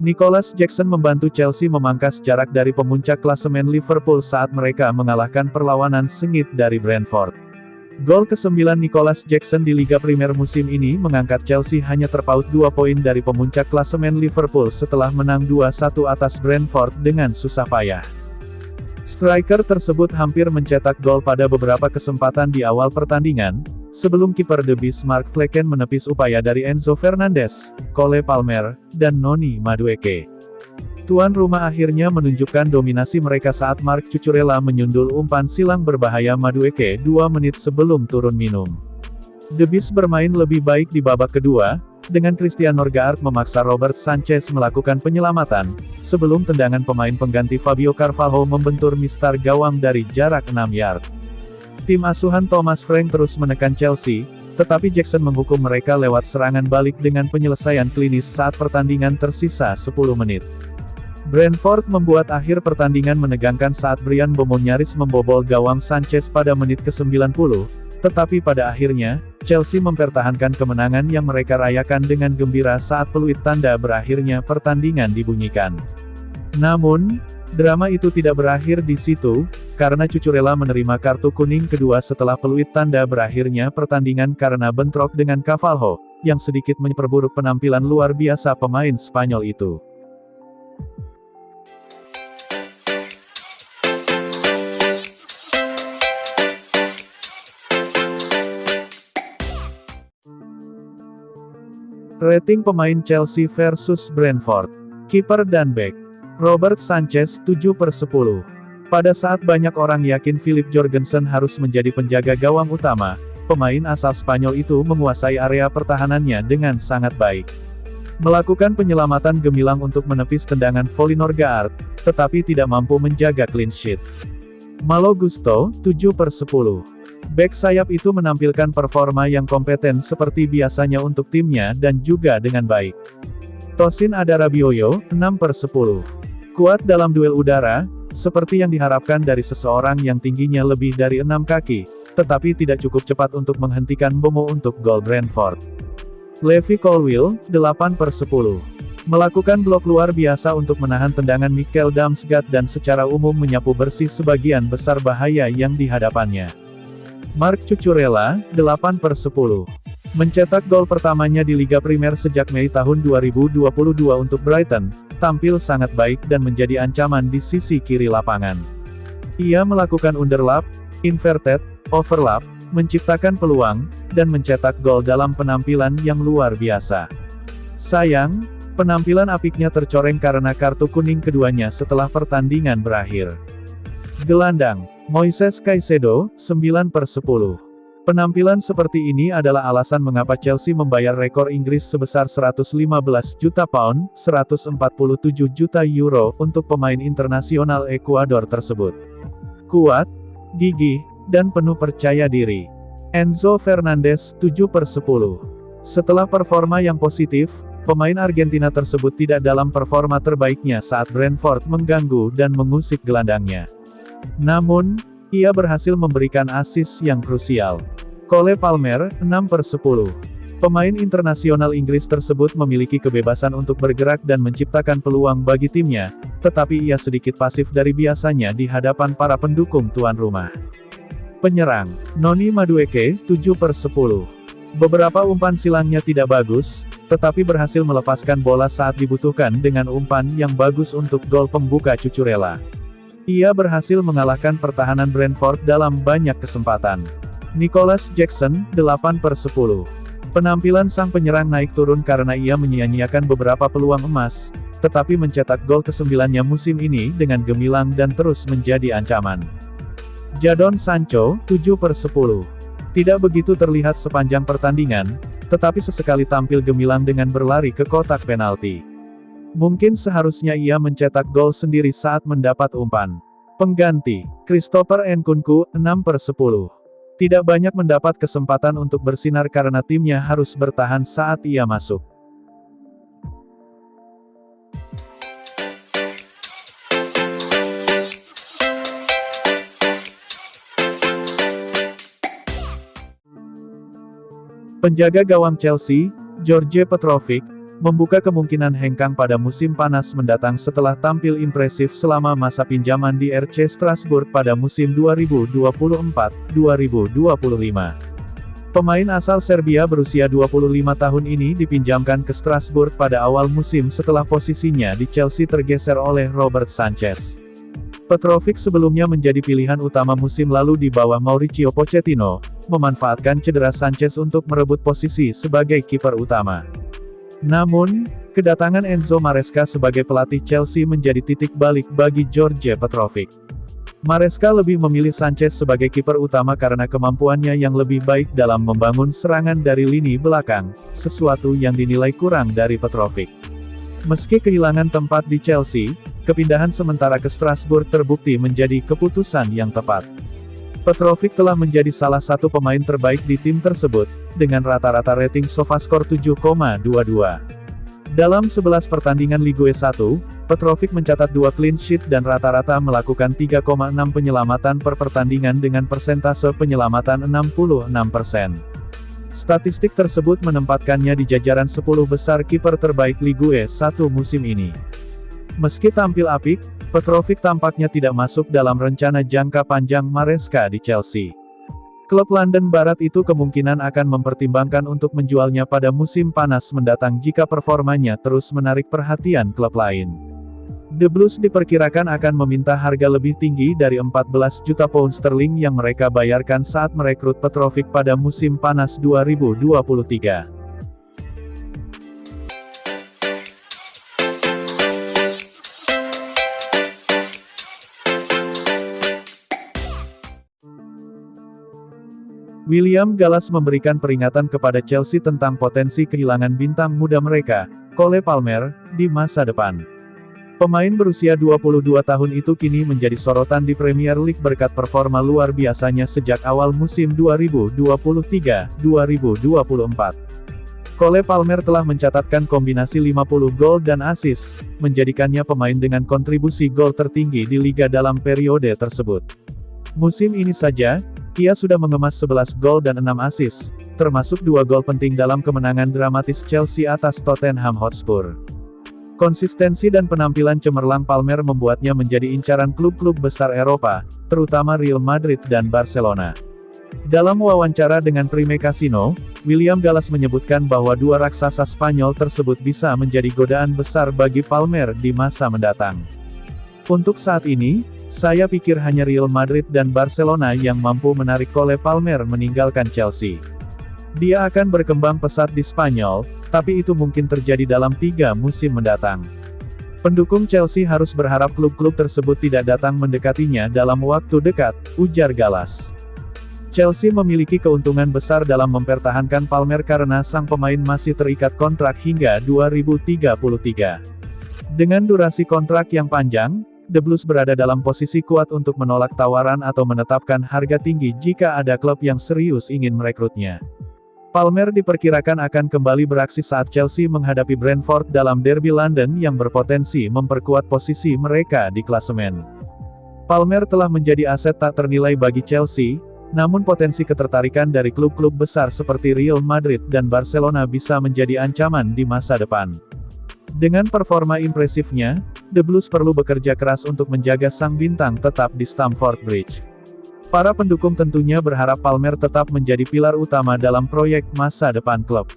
Nicolas Jackson membantu Chelsea memangkas jarak dari pemuncak klasemen Liverpool saat mereka mengalahkan perlawanan sengit dari Brentford. Gol ke-9 Nicolas Jackson di Liga Premier musim ini mengangkat Chelsea hanya terpaut 2 poin dari pemuncak klasemen Liverpool setelah menang 2-1 atas Brentford dengan susah payah. Striker tersebut hampir mencetak gol pada beberapa kesempatan di awal pertandingan, sebelum kiper The Beast Mark Flekken menepis upaya dari Enzo Fernandez, Cole Palmer, dan Noni Madueke. Tuan rumah akhirnya menunjukkan dominasi mereka saat Marc Cucurella menyundul umpan silang berbahaya Madueke 2 menit sebelum turun minum. The Beast bermain lebih baik di babak kedua, dengan Christian Norgaard memaksa Robert Sanchez melakukan penyelamatan, sebelum tendangan pemain pengganti Fabio Carvalho membentur mistar gawang dari jarak 6 yard. Tim asuhan Thomas Frank terus menekan Chelsea, tetapi Jackson menghukum mereka lewat serangan balik dengan penyelesaian klinis saat pertandingan tersisa 10 menit. Brentford membuat akhir pertandingan menegangkan saat Bryan Mbeumo nyaris membobol gawang Sanchez pada menit ke-90, tetapi pada akhirnya, Chelsea mempertahankan kemenangan yang mereka rayakan dengan gembira saat peluit tanda berakhirnya pertandingan dibunyikan. Namun, drama itu tidak berakhir di situ, karena Cucurella menerima kartu kuning kedua setelah peluit tanda berakhirnya pertandingan karena bentrok dengan Carvalho, yang sedikit memperburuk penampilan luar biasa pemain Spanyol itu. Rating pemain Chelsea versus Brentford. Kiper dan bek. Robert Sanchez 7/10. Pada saat banyak orang yakin Philip Jorgensen harus menjadi penjaga gawang utama, pemain asal Spanyol itu menguasai area pertahanannya dengan sangat baik. Melakukan penyelamatan gemilang untuk menepis tendangan voli Norgaard, tetapi tidak mampu menjaga clean sheet. Malo Gusto 7/10. Bek sayap itu menampilkan performa yang kompeten seperti biasanya untuk timnya dan juga dengan baik. Tosin Adarabioyo 6/10. Kuat dalam duel udara, seperti yang diharapkan dari seseorang yang tingginya lebih dari 6 kaki, tetapi tidak cukup cepat untuk menghentikan Mbeumo untuk gol Brentford. Levi Colwill 8/10. Melakukan blok luar biasa untuk menahan tendangan Mikkel Damsgaard dan secara umum menyapu bersih sebagian besar bahaya yang dihadapannya. Marc Cucurella 8/10. Mencetak gol pertamanya di Liga Primer sejak Mei tahun 2022 untuk Brighton, tampil sangat baik dan menjadi ancaman di sisi kiri lapangan. Ia melakukan underlap, inverted, overlap, menciptakan peluang, dan mencetak gol dalam penampilan yang luar biasa. Sayang, penampilan apiknya tercoreng karena kartu kuning keduanya setelah pertandingan berakhir. Gelandang, Moises Caicedo 9/10. Penampilan seperti ini adalah alasan mengapa Chelsea membayar rekor Inggris sebesar 115 juta pound, 147 juta euro, untuk pemain internasional Ekuador tersebut. Kuat, gigih, dan penuh percaya diri. Enzo Fernandez 7/10. Setelah performa yang positif, pemain Argentina tersebut tidak dalam performa terbaiknya saat Brentford mengganggu dan mengusik gelandangnya. Namun, ia berhasil memberikan assist yang krusial. Cole Palmer 6/10. Pemain internasional Inggris tersebut memiliki kebebasan untuk bergerak dan menciptakan peluang bagi timnya, tetapi ia sedikit pasif dari biasanya di hadapan para pendukung tuan rumah. Penyerang, Noni Madueke 7/10. Beberapa umpan silangnya tidak bagus, tetapi berhasil melepaskan bola saat dibutuhkan dengan umpan yang bagus untuk gol pembuka Cucurella. Ia berhasil mengalahkan pertahanan Brentford dalam banyak kesempatan. Nicolas Jackson 8/10. Penampilan sang penyerang naik turun karena ia menyia-nyiakan beberapa peluang emas, tetapi mencetak gol ke-9-nya musim ini dengan gemilang dan terus menjadi ancaman. Jadon Sancho 7/10. Tidak begitu terlihat sepanjang pertandingan, tetapi sesekali tampil gemilang dengan berlari ke kotak penalti. Mungkin seharusnya ia mencetak gol sendiri saat mendapat umpan. Pengganti, Christopher Nkunku 6/10. Tidak banyak mendapat kesempatan untuk bersinar karena timnya harus bertahan saat ia masuk. Penjaga gawang Chelsea, George Petrovic, membuka kemungkinan hengkang pada musim panas mendatang setelah tampil impresif selama masa pinjaman di RC Strasbourg pada musim 2024-2025. Pemain asal Serbia berusia 25 tahun ini dipinjamkan ke Strasbourg pada awal musim setelah posisinya di Chelsea tergeser oleh Robert Sanchez. Petrovic sebelumnya menjadi pilihan utama musim lalu di bawah Mauricio Pochettino, memanfaatkan cedera Sanchez untuk merebut posisi sebagai kiper utama. Namun, kedatangan Enzo Maresca sebagai pelatih Chelsea menjadi titik balik bagi George Petrovic. Maresca lebih memilih Sanchez sebagai kiper utama karena kemampuannya yang lebih baik dalam membangun serangan dari lini belakang, sesuatu yang dinilai kurang dari Petrovic. Meski kehilangan tempat di Chelsea, kepindahan sementara ke Strasbourg terbukti menjadi keputusan yang tepat. Petrovic telah menjadi salah satu pemain terbaik di tim tersebut, dengan rata-rata rating SofaScore 7,22. Dalam 11 pertandingan Ligue 1, Petrovic mencatat 2 clean sheet dan rata-rata melakukan 3,6 penyelamatan per pertandingan dengan persentase penyelamatan 66%. Statistik tersebut menempatkannya di jajaran 10 besar kiper terbaik Ligue 1 musim ini. Meski tampil apik, Petrovic tampaknya tidak masuk dalam rencana jangka panjang Maresca di Chelsea. Klub London Barat itu kemungkinan akan mempertimbangkan untuk menjualnya pada musim panas mendatang jika performanya terus menarik perhatian klub lain. The Blues diperkirakan akan meminta harga lebih tinggi dari 14 juta pound sterling yang mereka bayarkan saat merekrut Petrovic pada musim panas 2023. William Gallas memberikan peringatan kepada Chelsea tentang potensi kehilangan bintang muda mereka, Cole Palmer, di masa depan. Pemain berusia 22 tahun itu kini menjadi sorotan di Premier League berkat performa luar biasanya sejak awal musim 2023-2024. Cole Palmer telah mencatatkan kombinasi 50 gol dan assist, menjadikannya pemain dengan kontribusi gol tertinggi di liga dalam periode tersebut. Musim ini saja, ia sudah mengemas 11 gol dan 6 assist, termasuk 2 gol penting dalam kemenangan dramatis Chelsea atas Tottenham Hotspur. Konsistensi dan penampilan cemerlang Palmer membuatnya menjadi incaran klub-klub besar Eropa, terutama Real Madrid dan Barcelona. Dalam wawancara dengan Prime Casino, William Gallas menyebutkan bahwa dua raksasa Spanyol tersebut bisa menjadi godaan besar bagi Palmer di masa mendatang. Untuk saat ini, saya pikir hanya Real Madrid dan Barcelona yang mampu menarik Cole Palmer meninggalkan Chelsea. Dia akan berkembang pesat di Spanyol, tapi itu mungkin terjadi dalam 3 musim mendatang. Pendukung Chelsea harus berharap klub-klub tersebut tidak datang mendekatinya dalam waktu dekat, ujar Gallas. Chelsea memiliki keuntungan besar dalam mempertahankan Palmer karena sang pemain masih terikat kontrak hingga 2033. Dengan durasi kontrak yang panjang, The Blues berada dalam posisi kuat untuk menolak tawaran atau menetapkan harga tinggi jika ada klub yang serius ingin merekrutnya. Palmer diperkirakan akan kembali beraksi saat Chelsea menghadapi Brentford dalam derby London yang berpotensi memperkuat posisi mereka di klasemen. Palmer telah menjadi aset tak ternilai bagi Chelsea, namun potensi ketertarikan dari klub-klub besar seperti Real Madrid dan Barcelona bisa menjadi ancaman di masa depan. Dengan performa impresifnya, The Blues perlu bekerja keras untuk menjaga sang bintang tetap di Stamford Bridge. Para pendukung tentunya berharap Palmer tetap menjadi pilar utama dalam proyek masa depan klub.